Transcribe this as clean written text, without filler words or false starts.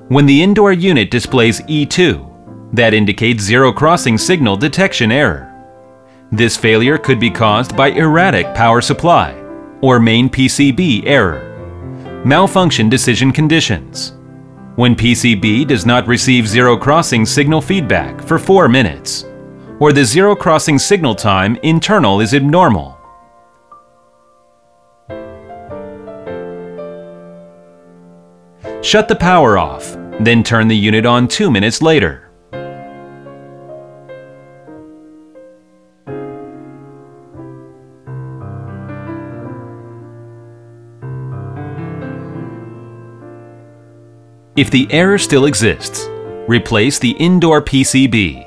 When the indoor unit displays E2, that indicates zero crossing signal detection error. This failure could be caused by erratic power supply or main PCB error. Malfunction decision conditions. When PCB does not receive zero crossing signal feedback for 4 minutes, or the zero crossing signal time internal is abnormal. Shut the power off, then turn the unit on 2 minutes later. If the error still exists, replace the indoor PCB.